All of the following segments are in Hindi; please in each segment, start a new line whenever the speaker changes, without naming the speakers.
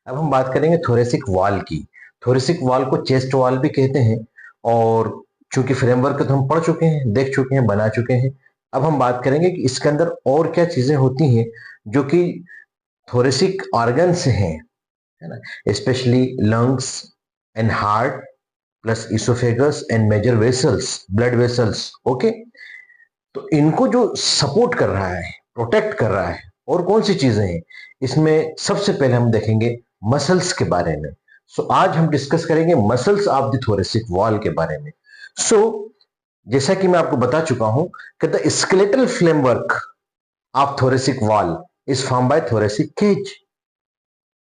अब हम बात करेंगे थोरेसिक वॉल की। थोरेसिक वॉल को चेस्ट वॉल भी कहते हैं। और चूंकि फ्रेमवर्क तो हम पढ़ चुके हैं, देख चुके हैं, बना चुके हैं। अब हम बात करेंगे कि इसके अंदर और क्या चीजें होती हैं जो कि थोरेसिक ऑर्गन से हैं, है ना। Specially lungs and heart plus oesophagus and major vessels, blood vessels. Okay, तो इनको जो सपोर्ट कर रहा है, प्रोटेक्ट कर रहा है, और कौन सी चीजें हैं इसमें, सबसे पहले हम देखेंगे मसल्स के बारे में। आज हम डिस्कस करेंगे muscles of the thoracic wall के बारे में। सो जैसा कि मैं आपको बता चुका हूं कि the skeletal framework of thoracic wall is form by thoracic cage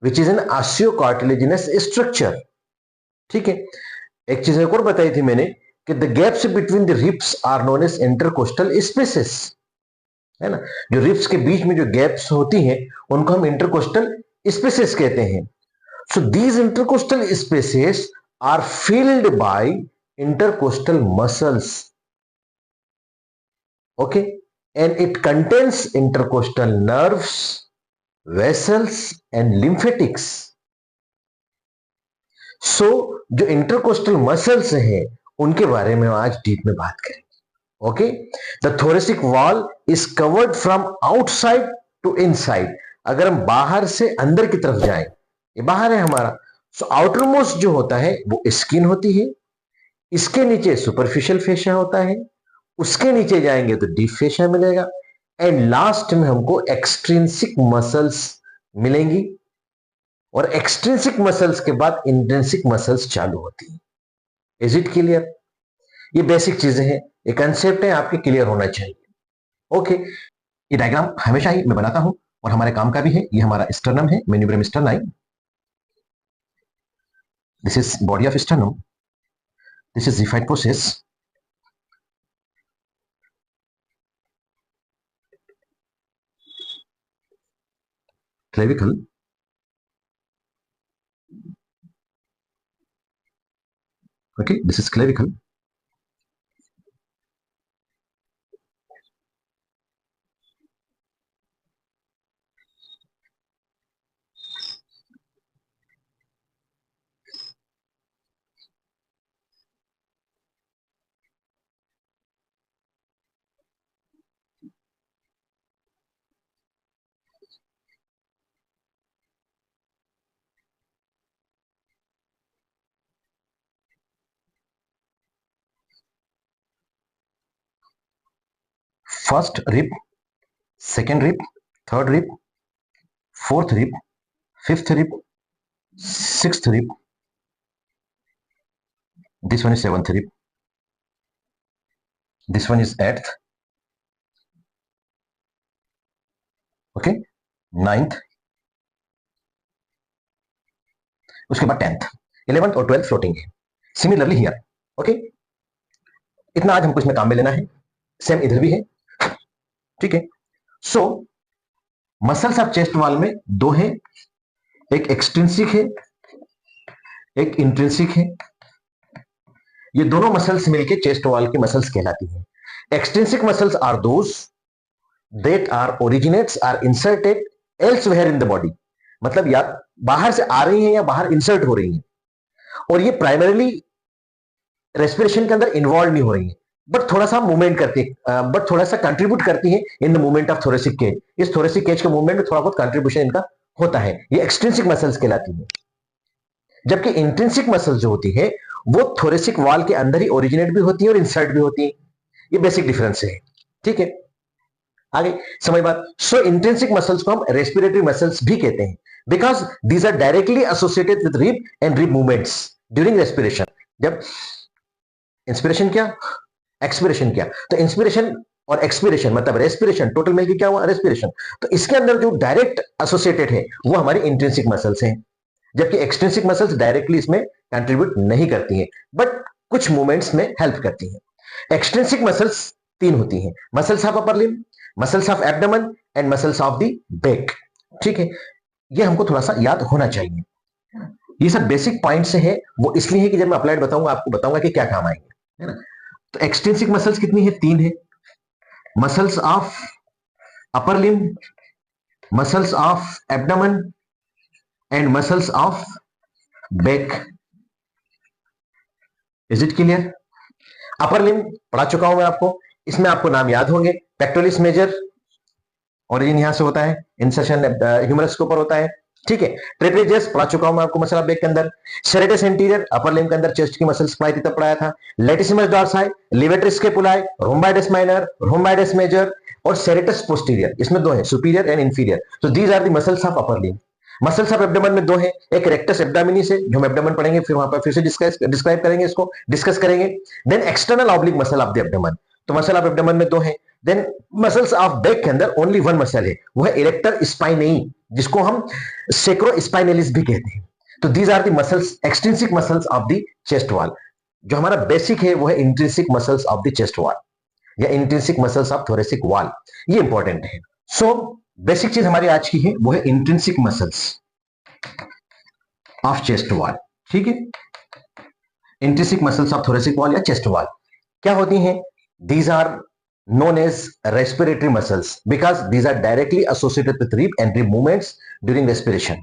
which is an osteocartilaginous structure. ठीक है। एक चीज एक और बताई थी मैंने कि the gaps between the ribs are known as intercostal spaces, है ना। जो रिब्स के बीच में जो गैप्स होती हैं उनको हम इंटरकोस्टल स्पेसेस कहते हैं। So these intercostal spaces are filled by intercostal muscles. Okay, and it contains intercostal nerves, vessels and lymphatics. So जो इंटरकोस्टल मसल्स हैं उनके बारे में आज डीप में बात करेंगे। Okay, the thoracic wall is covered from outside to inside. अगर हम बाहर से अंदर की तरफ जाएं, ये बाहर है हमारा, सो आउटर मोस्ट जो होता है वो स्किन होती है, इसके नीचे सुपरफिशियल फेशिया होता है, उसके नीचे जाएंगे तो डीप फेशिया मिलेगा, एंड लास्ट में हमको एक्सट्रिंसिक मसल्स मिलेंगी, और एक्सट्रिंसिक मसल्स के बाद इंट्रिंसिक मसल्स चालू होती है। Is it clear? ये बेसिक चीजें हैं, ये कंसेप्ट है, आपके क्लियर होना चाहिए। ओके, ये डायग्राम हमेशा ही मैं बनाता हूं और हमारे काम का भी है। ये हमारा स्टर्नम है, manubrium sterni. This is body of sternum, this is xiphoid process, clavicle, okay, this is clavicle. First rib, second rib, third rib, fourth rib, fifth rib, sixth rib. This one is seventh rib. This one is eighth. Okay, ninth. उसके बाद 10th, 11th और 12th फ्लोटिंग है। Similarly here. ओके, इतना आज हमको इसमें काम में लेना है। सेम इधर भी है। ठीक है। सो मसल्स ऑफ चेस्ट वॉल में दो है, एक एक्सट्रिंसिक है, एक इंट्रिंसिक है। ये दोनों मसल्स मिलके चेस्ट वॉल की मसल्स कहलाती हैं। Extrinsic muscles are those that are originates are inserted elsewhere in the body. मतलब या बाहर से आ रही हैं या बाहर इंसर्ट हो रही हैं, और ये प्राइमरीली रेस्पिरेशन के अंदर इन्वॉल्व नहीं हो रही है, बट थोड़ा सा मूवमेंट करती है, बट थोड़ा सा कंट्रीब्यूट करती है in the movement of thoracic cage. इस थोरेसिक केज के मूवमेंट में थोड़ा बहुत कंट्रीब्यूशन इनका होता है। ये एक्सट्रिंसिक मसल्स कहलाती है। जबकि इंट्रिंसिक मसल्स जो होती है वो थोरेसिक वॉल के अंदर ही ओरिजिनेट भी होती है और इंसर्ट भी होती है। ये बेसिक डिफरेंस है। ठीक है, आगे समझ बात। सो इंट्रिंसिक मसल्स को हम रेस्पिरेटरी मसल्स भी कहते हैं, because these are directly associated with rib and rib movements during respiration. जब इंस्पिरेशन किया, एक्सपिरेशन किया, तो इंस्पिरेशन और एक्सपिरेशन मतलब रेस्पिरेशन, टोटल मिलकर क्या हुआ, रेस्पिरेशन। तो इसके अंदर जो डायरेक्ट एसोसिएटेड है वो हमारी इंट्रिंसिक मसल्स हैं, जबकि एक्सट्रिंसिक मसल्स डायरेक्टली इसमें कंट्रीब्यूट नहीं करती हैं, बट कुछ मूवमेंट्स में हेल्प करती हैं। एक्सट्रिंसिक मसल्स तीन होती हैं, muscles of upper limb, muscles of abdomen and muscles of the back. ठीक है, ये हमको थोड़ा सा याद होना चाहिए। ये सब बेसिक पॉइंट्स हैं, वो इसलिए है कि जब मैं अप्लाइड बताऊंगा आपको बताऊंगा कि क्या काम आएंगे, है ना। तो एक्सट्रिंसिक मसल्स कितनी है, तीन है। Muscles of upper limb, muscles of abdomen and muscles of back. Is it clear? Upper limb पढ़ा चुका हूं मैं आपको, इसमें आपको नाम याद होंगे। पेक्टोरिस मेजर ओरिजिन यहां से होता है, इंसर्शन ह्यूमरस के ऊपर होता है, ठीक है। ट्रेपेजियस पढ़ा चुका हूं मैं आपको मसल ऑफ बैक के अंदर। सेरेटस एंटीरियर अपर लिम्ब के अंदर चेस्ट की मसल्स पढ़ाई थी तब पढ़ाया था। Latissimus dorsi, levator scapulae, rhomboideus minor, rhomboideus major और सेरेटस पोस्टीरियर, इसमें दो है, सुपीरियर एंड इंफीरियर। तो these are the muscles of upper limb. Muscles of abdomen में दो है, एक रेक्टस एब्डोमिनिस है जो हम एब्डोमेन पढ़ेंगे, फिर वहां पर फिर से डिस्क्राइब करेंगे, इसको डिस्कस करेंगे। Then external oblique muscle of the abdomen, तो मसल ऑफ एब्डोमेन में दो है। देन मसल्स ऑफ बैक के अंदर ओनली वन मसल है, वो है इरेक्टर स्पाइनेई, जिसको हम सेक्रो स्पाइनलिस भी कहते हैं। तो these are the muscles, extrinsic muscles of the chest wall. जो हमारा बेसिक है वो है intrinsic muscles of the chest wall या intrinsic muscles of thoracic wall, ये इंपॉर्टेंट है। सो बेसिक चीज हमारी आज की है वो है intrinsic muscles of chest wall, ठीक है। Intrinsic muscles of thoracic wall या चेस्ट वॉल क्या होती हैं? These are known as respiratory muscles because these are directly associated with rib and rib movements during respiration,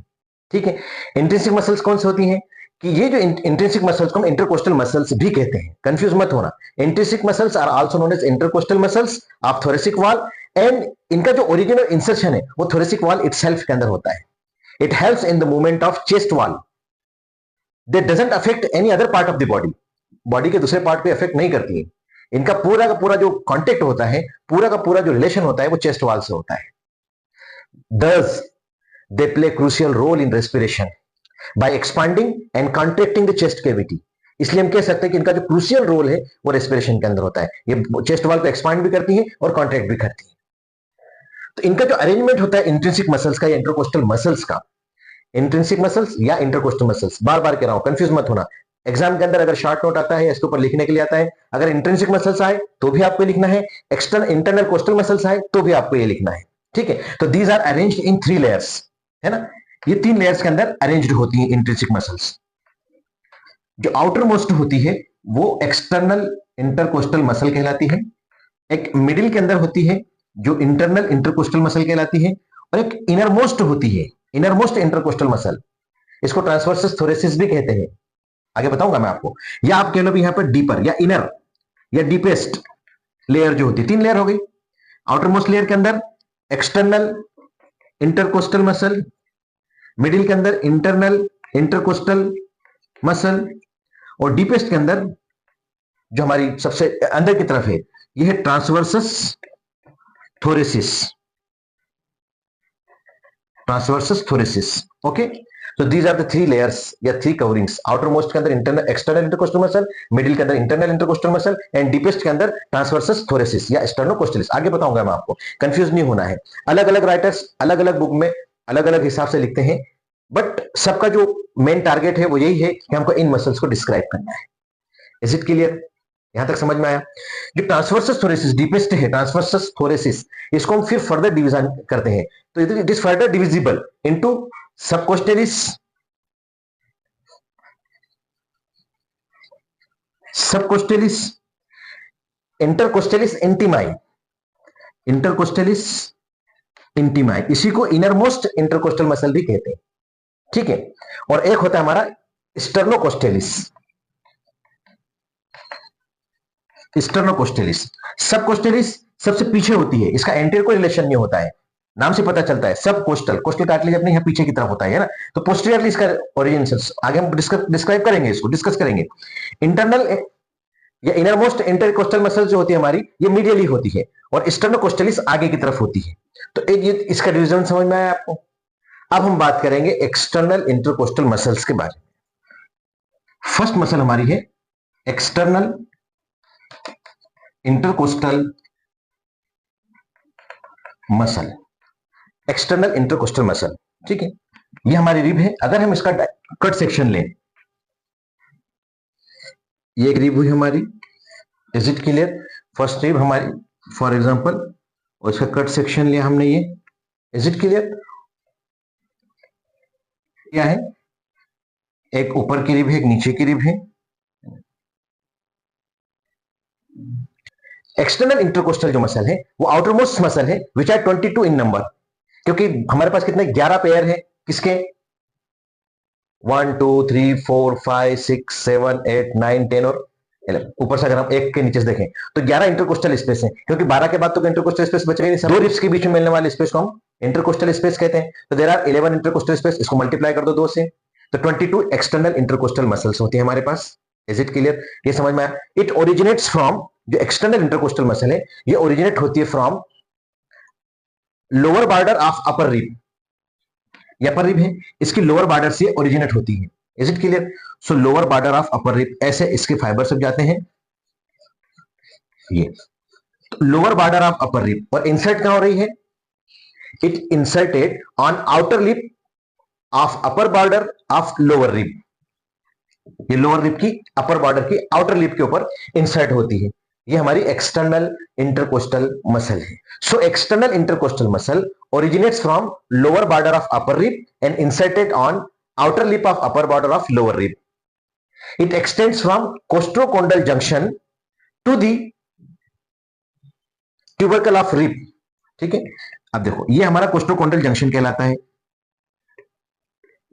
ठीक है। इंट्रिंसिक मसल्स कौन सी होती हैं? कि ये जो इंट्रिंसिक मसल्स को हम इंटरकोस्टल मसल्स भी कहते हैं, कंफ्यूज मत होना। Intrinsic muscles are also known as intercostal muscles of thoracic wall and इनका जो ओरिजिनल इंसर्शन है वो थोरेसिक वॉल इटसेल्फ के अंदर होता है। It helps in the movement of chest wall, they doesn't affect any other part of the body, body के दूसरे पार्ट पे अफेक्ट नहीं करती है। इनका पूरा का पूरा जो कांटेक्ट होता है, पूरा का पूरा जो रिलेशन होता है वो चेस्ट वॉल से होता है। Thus, they play crucial role in respiration by expanding and contracting the chest cavity. इसलिए हम कह सकते हैं कि इनका जो क्रूशियल रोल है वो रेस्पिरेशन के अंदर होता है। ये चेस्ट वॉल को एक्सपांड भी करती है और कॉन्ट्रैक्ट भी करती है। तो इनका जो अरेंजमेंट होता है इंट्रिंसिक मसल्स का या इंटरकोस्टल मसल्स का, इंट्रिंसिक मसल्स या इंटरकोस्टल मसल्स, बार बार कह रहा हूं, कंफ्यूज मत होना। एग्जाम के अंदर अगर शॉर्ट नोट आता है इसके ऊपर लिखने के लिए आता है, अगर इंट्रिंसिक मसल्स आए तो भी आपको लिखना है, एक्सटर्नल इंटरनल कोस्टल मसल्स आए तो भी आपको ये लिखना है, ठीक है। तो these are arranged in 3 layers, है ना, ये 3 लेयर्स के अंदर अरेंज्ड होती हैं इंट्रिंसिक मसल्स। जो आउटर मोस्ट होती है वो एक्सटर्नल इंटरकोस्टल मसल कहलाती है, एक मिडिल के अंदर होती है जो इंटरनल इंटरकोस्टल मसल कहलाती है, और एक इनर मोस्ट होती है, इनर मोस्ट इंटरकोस्टल मसल, इसको ट्रांसवर्सस थोरेसिस भी कहते हैं, आगे बताऊंगा मैं आपको। या आप कह लो भी यहां पर डीपर या इनर या डीपेस्ट लेयर जो होती है, 3 लेयर हो गई। आउटर मोस्ट लेयर के अंदर एक्सटर्नल इंटरकोस्टल मसल, मिडिल के अंदर इंटरनल इंटरकोस्टल मसल, और डीपेस्ट के अंदर जो हमारी सबसे अंदर की तरफ है यह है transversus thoracic, transversus thoracic, okay. So these are the 3 layers या 3 coverings, आउटर मोस्ट के अंदर internal external intercostal muscle, middle के अंदर internal intercostal muscle and deepest के अंदर ट्रांसवर्सस थोरेसिस या स्टर्नोकोस्टलिस। आगे बताऊंगा मैं आपको, कंफ्यूज नहीं होना है। अलग अलग राइटर्स अलग अलग बुक में अलग अलग हिसाब से लिखते हैं, बट सबका जो मेन टारगेट है वो यही है कि हमको इन मसल्स को डिस्क्राइब करना है। Is it clear? यहां तक समझ में आया? जो ट्रांसवर्सस थोरेसिस डीपेस्ट है, ट्रांसवर्सस थोरेसिस, इसको हम फिर फर्दर डिवीजन करते हैं, तो it is further divisible into subcostalis, subcostalis, intercostalis intimi, intercostalis intimi, इसी को इनर मोस्ट इंटरकोस्टल मसल भी कहते हैं, ठीक है। और एक होता है हमारा स्टर्नोकोस्टेलिस, स्टर्नोकोस्टेलिस। सबकोस्टेलिस सबसे पीछे होती है, इसका एंटीरियर कोई रिलेशन नहीं होता है, नाम से पता चलता है। सब कोस्टल, कोस्टल काट लीजिए अपने, यहाँ पीछे की तरफ होता है ना, तो पोस्टीरियरली इसका ओरिजिन आगे हम डिस्क्राइब करेंगे, इसको डिस्कस करेंगे। इंटरनल या इनर मोस्ट इंटरकोस्टल मसल जो होती है हमारी, ये मीडियली होती है, और स्टर्नोकोस्टेलिस आगे की तरफ होती है। तो ये इसका डिवीजन समझ में आया आपको? अब हम बात करेंगे एक्सटर्नल इंटरकोस्टल मसल्स के बारे में। फर्स्ट मसल हमारी है external intercostal muscle, external intercostal muscle, ठीक है। ये हमारी रिब है। अगर हम इसका कट सेक्शन लें, ये एक रिब हुई हमारी, is it clear? First rib हमारी फॉर एग्जांपल, और इसका कट सेक्शन लिया हमने, ये इज इट क्लियर? क्या है, एक ऊपर की रिब है, एक नीचे की रिब है। एक्सटर्नल इंटरकोस्टल जो मसल है वो आउटर मोस्ट मसल है, विच आर 22 इन नंबर, क्योंकि हमारे पास कितने 11 पेयर है, किसके? 1 2 3 4 5 6 7 8 9 10 और 11। ऊपर से अगर हम एक के नीचे से देखें तो 11 इंटरकोस्टल स्पेस है, क्योंकि 12 के बाद तो इंटरकोस्टल स्पेस बच गई नहीं। दो रिब्स के बीच में मिलने वाले स्पेस को हम इंटरकोस्टल स्पेस कहते हैं। तो देयर आर 11 इंटरकोस्टल स्पेस, इसको मल्टीप्लाई कर दो 2 से, तो 22 एक्सटर्नल इंटरकोस्टल मसल्स होती है हमारे पास। Is it clear? ये समझ में आया? इट ओरिजिनेट्स फ्रॉम, जो एक्सटर्नल इंटरकोस्टल मसल है ये ओरिजिनेट होती है from lower border of upper rib. ये अपर रिब है, इसकी लोअर बॉर्डर से ओरिजिनेट होती है। Is it clear? So lower border of upper rib, ऐसे इसके फाइबर सब जाते हैं ये lower border of upper rib. और इंसर्ट कहां हो रही है? It inserted on outer lip of upper border of lower rib. ये लोअर लिप की अपर बॉर्डर की आउटर लिप के ऊपर इंसर्ट होती है। ये हमारी एक्सटर्नल इंटरकोस्टल मसल है। So external intercostal muscle originates from lower border of upper rib and inserted on outer lip of upper border of lower rib. It extends from costochondral junction to the tubercle of rib. ठीक है, अब देखो ये हमारा कोस्टोकोंडल जंक्शन कहलाता है।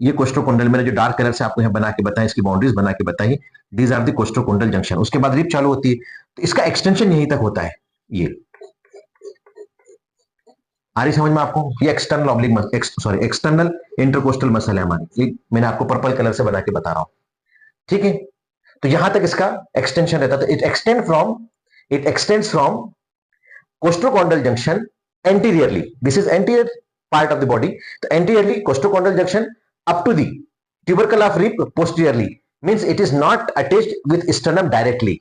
ये कोस्टोकोंडल मैंने जो डार्क कलर से आपको यहां बना के बताया, इसकी बाउंड्रीज बना के बताई, दीज आर द कोस्टोकोंडल जंक्शन। उसके बाद रिब चालू होती है, तो इसका एक्सटेंशन यहीं तक होता है। ये आ रही समझ में आपको? ये external oblique sorry external intercostal muscle है हमारी। ये मैंने आपको पर्पल कलर से बना के बता रहा हूं, ठीक है। तो यहां तक इसका एक्सटेंशन रहता है। It extends from costochondral junction anteriorly, this is anterior part of the body, तो anteriorly costochondral junction up to the tubercle of rib posteriorly, means it is not attached with sternum directly.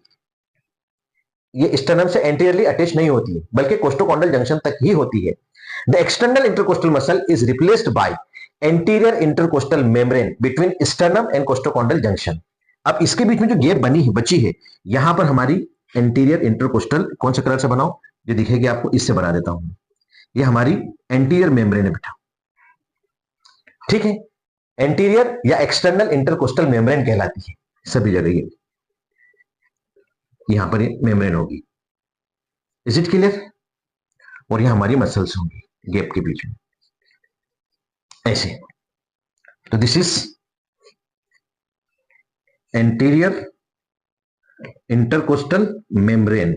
ये स्टर्नम से एंटीरियरली अटैच नहीं होती है, बल्कि कोस्टोकोंडल जंक्शन तक ही होती है। The external intercostal muscle is replaced by anterior intercostal membrane between sternum and costochondral junction. अब इसके बीच में जो गैप बनी है, बची है, यहां पर हमारी एंटीरियर इंटरकोस्टल, कौन सा कलर से बनाओ जो दिखेगी आपको, इससे बना देता हूं। ये हमारी एंटीरियर मेम्ब्रेन है बेटा, ठीक है। एंटीरियर या एक्सटर्नल इंटरकोस्टल मेम्ब्रेन कहलाती है सभी जगह। ये यहां पर ये मेम्ब्रेन होगी। Is it clear? और ये हमारी मसल्स होंगी गैप के बीच में ऐसे। तो this is anterior intercostal membrane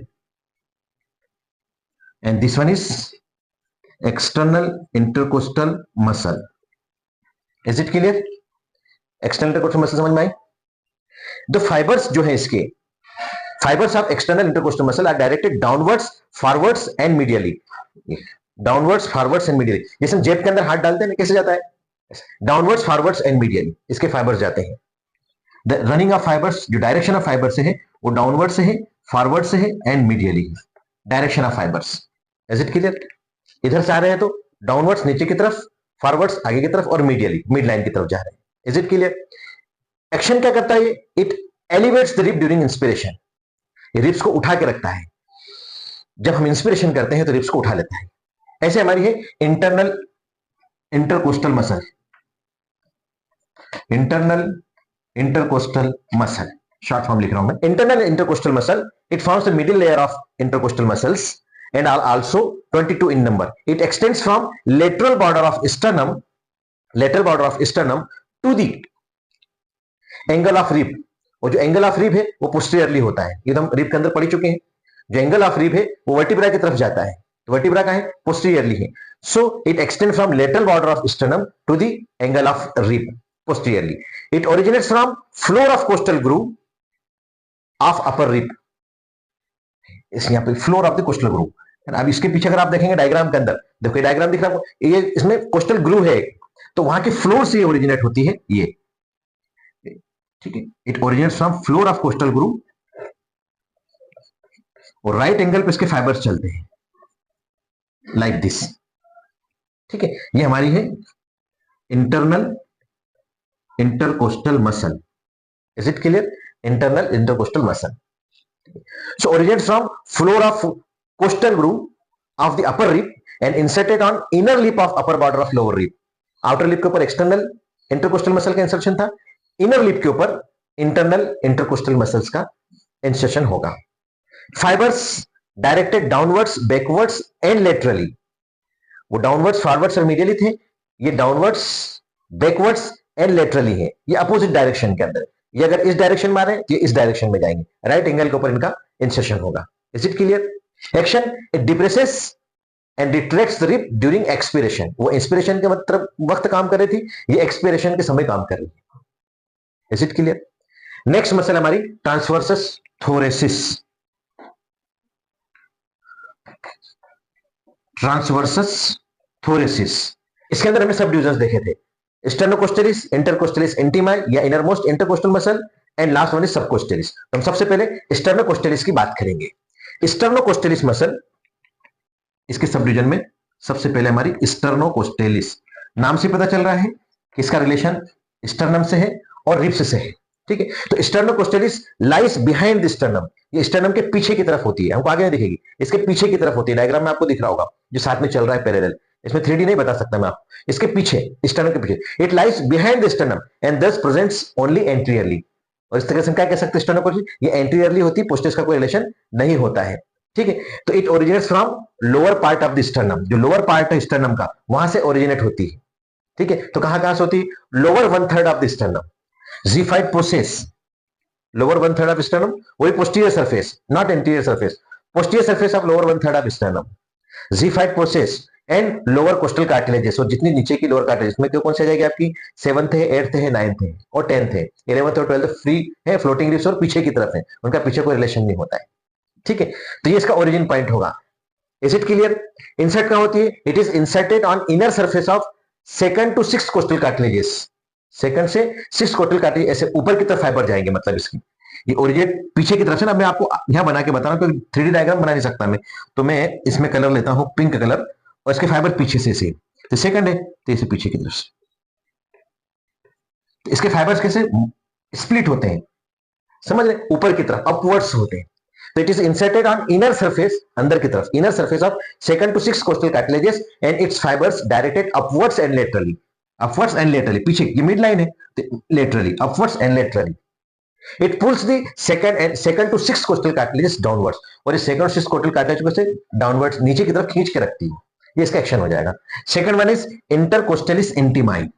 and this one is external intercostal muscle. Is it clear? External intercostal muscle समझ में आई? द फाइबर्स जो है इसके, fibres of external intercostal muscle are directed downwards, forwards and medially. Downwards, forwards and medially, जैसे हम जेब के अंदर हाथ डालते हैं ना, कैसे जाता है? डाउनवर्ड्स, फॉरवर्ड्स एंड मीडियली इसके फाइबर्स जाते हैं। द रनिंग ऑफ फाइबर्स, जो डायरेक्शन ऑफ फाइबर से है वो डाउनवर्ड से है, फॉरवर्ड से है एंड मीडियली है direction of fibres. Is it clear? इधर से आ रहे हैं तो डाउनवर्ड्स नीचे की तरफ, फॉरवर्ड्स आगे की तरफ और मीडियली मिड लाइन की तरफ जा रहे हैं। Is it clear? एक्शन क्या करता है? It elevates the rib during inspiration. ये रिब्स को उठा के रखता है। जब हम इंस्पिरेशन करते हैं तो रिब्स को उठा लेता है। ऐसे हमारी है internal intercostal muscle, internal intercostal muscle, short form लिख रहा हूं मैं। Internal intercostal muscle, it forms the middle layer of intercostal muscles and are also 22 in number. It extends from lateral border of sternum to the angle of rib. और जो एंगल ऑफ रिब है वो पोस्टीरियरली होता है। ये तो हम रिब के अंदर पढ़ चुके हैं। जो एंगल ऑफ रिब है वो वर्टिब्रा की तरफ जाता है, तो वर्टिब्रा का है पोस्टीरियरली है। So it extend from lateral border of sternum to the angle of rib posteriorly. It originates from floor of costal groove of upper rib. इस यहाँ पे floor of the costal groove. अब इसके पीछे अगर आप देखेंगे डायग्राम के अंदर, देखो ये डायग्राम दिख रहा है, ये इसमें कोस्टल ग्रूव है, तो वहां के फ्लोर से ओरिजिनेट होती है ये, ठीक है। It originates from floor of costal groove और राइट एंगल पे इसके फाइबर्स चलते हैं लाइक दिस, ठीक है। ये हमारी है internal intercostal muscle. Is it clear? Internal intercostal muscle. So originates from floor of coastal groove of the upper rib and inserted on inner lip of upper border of lower rib. Outer lip के ऊपर external intercostal muscle का insertion था, inner lip के ऊपर internal intercostal muscles का insertion होगा। Fibers directed downwards, backwards and laterally. वो downwards, forwards और medially थे, ये downwards, backwards एंड लेटरली है, ये अपोजिट डायरेक्शन के अंदर। ये अगर इस डायरेक्शन मारे ये इस डायरेक्शन में जाएंगे, राइट एंगल के ऊपर इनका इंसर्शन होगा। Is it clear? Action, it depresses and retracts the rib during expiration. वो इंस्पिरेशन के मतलब वक्त काम कर रही थी, ये एक्सपिरेशन के समय काम कर रही है। Is it clear? Next muscle हमारी ट्रांसवर्सस थोरेसिस। ट्रांसवर्सस थोरेसिस, इसके अंदर हमने सब डिविजन्स देखे थे, स्टर्नोकोस्टलिस, इंटरकोस्टलिस इंटीमाई या innermost intercostal muscle, and last one is subcostalis. तो हम सबसे पहले स्टर्नोकोस्टलिस की बात करेंगे। स्टर्नोकोस्टलिस मसल, इसके सब डिवीजन में सबसे पहले हमारी स्टर्नोकोस्टलिस, नाम से पता चल रहा है कि इसका रिलेशन स्टर्नम से है और रिब्स से है। ठीक है, तो स्टर्नोकोस्टलिस लाइज बिहाइंड द स्टर्नम, ये स्टर्नम के पीछे की तरफ होती है, हमको आगे नहीं दिखेगी, इसके पीछे की तरफ होती है। डायग्राम में आपको दिख रहा होगा जो साथ में चल रहा है पैरेलल, इसमें 3D नहीं बता सकता मैं आपको, इसके पीछे, स्टर्नम के पीछे। It lies behind the sternum and दस प्रेजेंट्स ओनली एंटीरियरली। और इस तरह से क्या कह सकते हैं स्टर्नोकोस्टलिस, ये एंटीरियरली होती है, पोस्टेरियर का कोई रिलेशन नहीं होता है। ठीक है, तो it originates from lower part of the sternum, जो लोअर पार्ट है स्टर्नम का वहां से ओरिजिनेट होती है। ठीक है, तो कहां से होती है? Lower 1/3 of the sternum. G5 process, lower 1/3 of sternum, वही posterior surface, not anterior surface, posterior surface of lower 1/3 of sternum, G5 process and lower costal cartilages। और जितनी नीचे की लोअर कार्टिलेज में कौन सी आ जाएगी आपकी? 7th है, 8th है, 9th है और 10th है, 11th और 12th फ्री है, फ्लोटिंग रिब्स और पीछे की तरफ है, उनका पीछे कोई रिलेशन नहीं होता है। ठीक है, तो ये इसका ओरिजिन पॉइंट होगा। Is it clear? इंसर्ट कहां होती है? It is inserted on inner surface of 2nd to 6th costal cartilages. 2nd से 6th कोस्टल कार्टिलेज ऐसे ऊपर की तरफ फाइबर जाएंगे, मतलब इसकी ये ओरिजिनेट पीछे की तरफ से ना। मैं आपको यहां बना के बता रहा हूं, क्योंकि 3D डायग्राम बना नहीं सकता मैं, तो मैं इसमें कलर लेता हूं पिंक कलर, और इसके फाइबर पीछे से तो 2nd है तो इसे पीछे की तरफ से, तो इसके फाइबर्स कैसे स्प्लिट होते हैं, समझ रहे? ऊपर की तरफ अपवर्ड्स होते हैं। तो it is inserted on inner surface, अंदर की तरफ, inner surface of 2nd to 6th costal cartilages and its fibres directed upwards and laterally. Upwards and laterally, पीछे ये मिड लाइन है, laterally, upwards and laterally. It pulls the 2nd to 6th costal cartilages downwards, और ये 2nd और 6th कोस्टल कार्टिलेज को से डाउनवर्ड्स नीचे की तरफ खींच के रखती है, ये इसका एक्शन हो जाएगा। Second one is intercostalis intimi.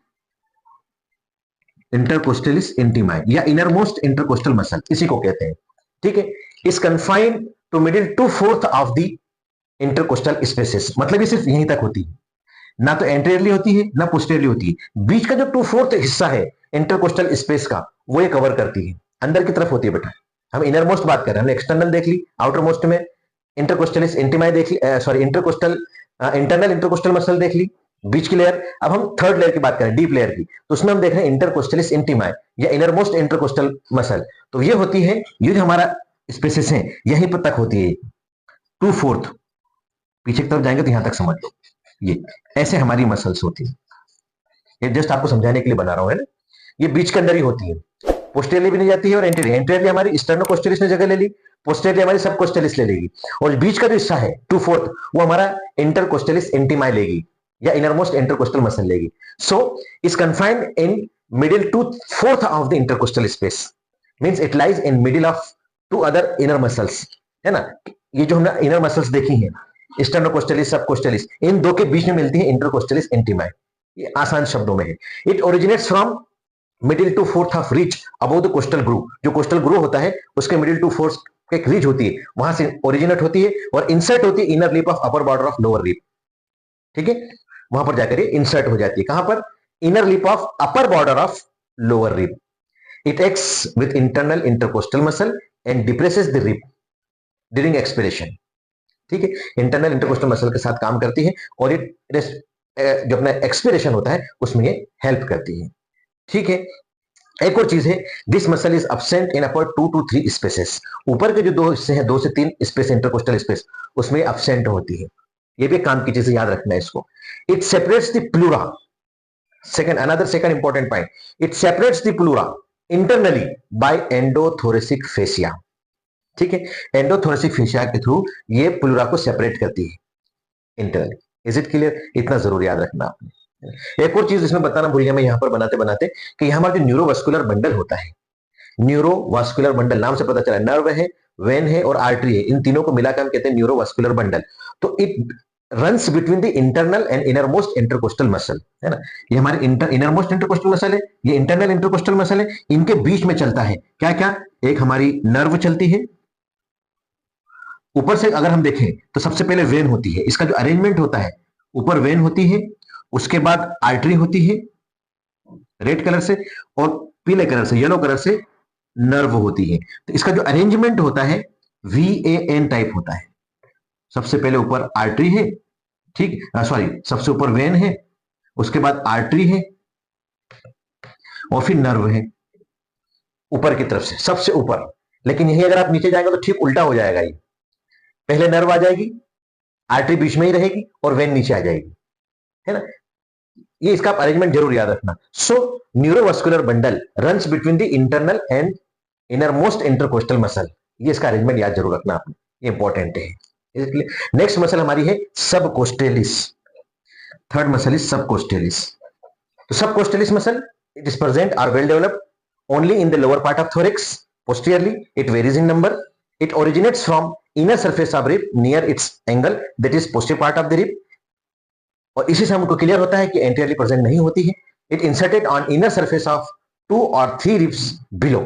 Intercostalis intimi या इनरमोस्ट इंटरकोस्टल मसल इसी को कहते हैं। ठीक है, is confined to middle 2/4 of the intercostal spaces, मतलब ये सिर्फ यहीं तक होती है, ना तो एंटीरियरली होती है ना पोस्टीरियरली होती है। बीच का जो 2/4 हिस्सा है इंटरकोस्टल स्पेस का, वो ये कवर करती है, अंदर की तरफ होती है बेटा। हम इनर मोस्ट बात कर रहे हैं, हमने एक्सटर्नल देख ली, आउटर मोस्ट में इंटरकोस्टलिस इंटीमाई देख ली, sorry intercostal internal intercostal muscle देख ली, बीच की लेयर। अब हम थर्ड लेयर की बात करें, डीप लेयर की, तो उसमें हम देख रहे हैं इंटरकोस्टलिस इंटीमाई या इनर मोस्ट इंटरकोस्टल मसल। तो ये होती है, ये जो हमारा स्पेसेस है यहीं पर तक होती है, 2/4 पीछे की तरफ जाएंगे तो यहां तक समझ लो, ये ऐसे हमारी मसल्स होती है। ये जस्ट आपको समझाने के लिए बना रहा हूं, है ना? ये बीच के अंदर ही होती है, पोस्टेरियरली भी नहीं जाती है और एंटीरियरली हमारी स्टर्नोकोस्टलिस ने जगह ले ली, पोस्टेरियरली हमारी सबकोस्टलिस ले लेगी, और बीच का जो हिस्सा है 2/4 वो हमारा इंटरकोस्टलिस इंटीमाई लेगी या इनरमोस्ट इंटरकोस्टल मसल लेगी। So is confined in middle 2/4 of the intercostal space, means it lies in middle of 2 other inner muscles, है ना? ये जो हमने इनर मसल्स देखी हैं, स्टर्नोकोस्टलिस, सबकोस्टलिस, इन दो के बीच में मिलती है इंटरकोस्टलिस इंटीमाई। ये आसान शब्दों में है। It originates from middle 2/4 of reach above the costal groove, जो कोस्टल ग्रूव होता है उसके मिडिल 2/4 एक रीच होती है, वहां से ओरिजिनेट होती है और इंसर्ट होती है inner lip of upper border of lower lip. ठीक है, वहां पर जाकर इंसर्ट हो जाती है, कहां पर? Inner lip of upper border of lower rib. It acts with internal intercostal muscle and depresses the rib during expiration. ठीक है, इंटरनल इंटरकोस्टल मसल के साथ काम करती है और ये जो अपना एक्सपिरेशन होता है उसमें ये हेल्प करती है। ठीक है, एक और चीज है, this muscle is absent in upper 2 to 3 spaces. ऊपर के जो 2 हिस्से हैं, 2 से 3 स्पेस, इंटरकोस्टल स्पेस, उसमें एब्सेंट होती है। ये भी काम की चीज याद रखना है इसको। It separates the pleura, second important point, it separates the pleura internally by endothoracic fascia। ठीक है, एंडोथोरेसिक फेशिया के थ्रू ये प्लूरा को सेपरेट करती है इंटरनली। Is it clear? इतना जरूर याद रखना आपने। एक और चीज इसमें बताना भूल गया मैं यहां पर बनाते बनाते, कि यहां हमारा जो न्यूरोवास्कुलर बंडल होता है, न्यूरोवास्कुलर बंडल नाम से पता चला, नर्व है, वेन है और आर्टरी है, इन तीनों को मिलाकर हम कहते हैं न्यूरोवास्कुलर बंडल। तो it runs between the internal and innermost intercostal muscle, है ना। ये हमारे इनरमोस्ट इंटरकोस्टल मसल है, ये इंटरनल इंटरकोस्टल मसल है। इनके बीच में चलता है क्या क्या, एक हमारी नर्व चलती है। ऊपर से अगर हम देखें तो सबसे पहले वेन होती है, इसका जो अरेंजमेंट होता है, ऊपर वेन होती है, उसके बाद आर्टरी होती है रेड कलर से, और पीले कलर से, येलो कलर से नर्व होती है। तो इसका जो अरेंजमेंट होता है VAN टाइप होता है। सबसे पहले ऊपर आर्टरी है, ठीक, सॉरी, सबसे ऊपर वेन है, उसके बाद आर्टरी है, और फिर नर्व है ऊपर की तरफ से, सबसे ऊपर। लेकिन यही अगर आप नीचे जाएंगे तो ठीक उल्टा हो जाएगा। ये पहले नर्व आ जाएगी, आर्टरी बीच में ही रहेगी, और वेन नीचे आ जाएगी, है ना। ये इसका अरेंजमेंट जरूर याद रखना। So neurovascular bundle runs between the internal and innermost intercostal muscle, ये इसका अरेंजमेंट याद जरूर रखना आपने, ये इंपॉर्टेंट है। नेक्स्ट मसल हमारी है subcostalis. Third muscle is subcostalis. तो subcostalis muscle, it is present are well developed only in the lower part of thorax. Posteriorly, it varies in number. It originates from inner surface of rib near its angle, that is posterior part of the rib. और इसी से हमको क्लियर होता है कि एंटीरियरली प्रेजेंट नहीं होती है। It inserted on inner surface of 2 or 3 ribs below,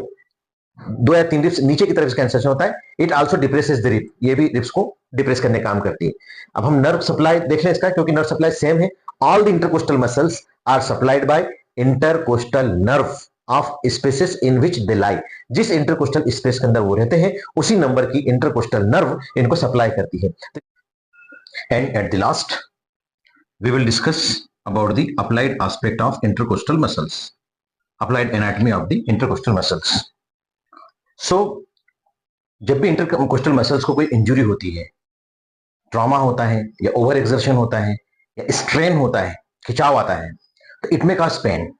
2 या 3 रिब्स नीचे की तरफ इसका इंसर्शन होता है। It also depresses the rib, ये भी रिब्स को डिप्रेस करने का काम करती है। अब हम नर्व सप्लाई देख लें इसका, क्योंकि नर्व सप्लाई सेम है। All the intercostal muscles are supplied by intercostal nerve of spaces in which they lie. जिस इंटरकोस्टल स्पेस के अंदर वो रहते हैं, उसी नंबर की इंटरकोस्टल नर्व इनको सप्लाई करती है। And at the last we will discuss about the applied aspect of intercostal muscles, applied anatomy of the intercostal muscles. So जब भी इंटरकोस्टल मसल्स को कोई इंजुरी होती है, ट्रॉमा होता है, या ओवर एक्सर्शन होता है, या स्ट्रेन होता है, खिंचाव आता है, तो इट मे कॉज पेन,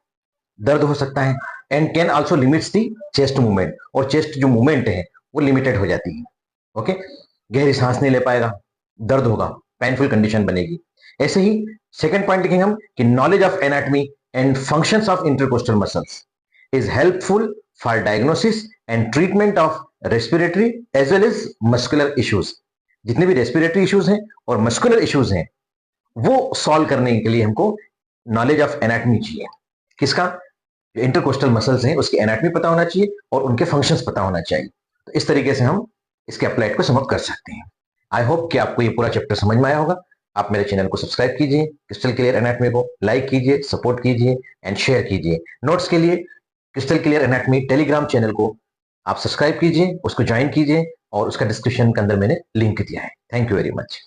दर्द हो सकता है, and can also limits the chest movement, और चेस्ट जो मूवमेंट है वो लिमिटेड हो जाती है। ओके, गहरी सांस नहीं ले पाएगा, दर्द होगा, पेनफुल कंडीशन बनेगी। ऐसे ही सेकंड पॉइंट लिखेंगे हम कि knowledge of anatomy and functions of intercostal muscles is helpful for diagnosis and treatment of respiratory as well as muscular issues. जितने भी रेस्पिरेटरी इश्यूज हैं और मस्कुलर इश्यूज हैं, वो सॉल्व करने के लिए हमको नॉलेज ऑफ एनाटॉमी चाहिए। किसका? जो इंटरकोस्टल मसल्स हैं उसकी एनाटॉमी पता होना चाहिए और उनके फंक्शंस पता होना चाहिए। तो इस तरीके से हम इसके अप्लाइड को समअप कर सकते हैं। आई होप कि आपको ये पूरा चैप्टर समझ में आया होगा। आप मेरे चैनल को सब्सक्राइब कीजिए, क्रिस्टल क्लियर एनाटॉमी को लाइक कीजिए, सपोर्ट कीजिए एंड शेयर कीजिए। नोट्स के लिए crystal clear anatomy Telegram channel को आप सब्सक्राइब कीजिए, उसको ज्वाइन कीजिए, और उसका डिस्क्रिप्शन के अंदर मैंने लिंक दिया है। Thank you very much.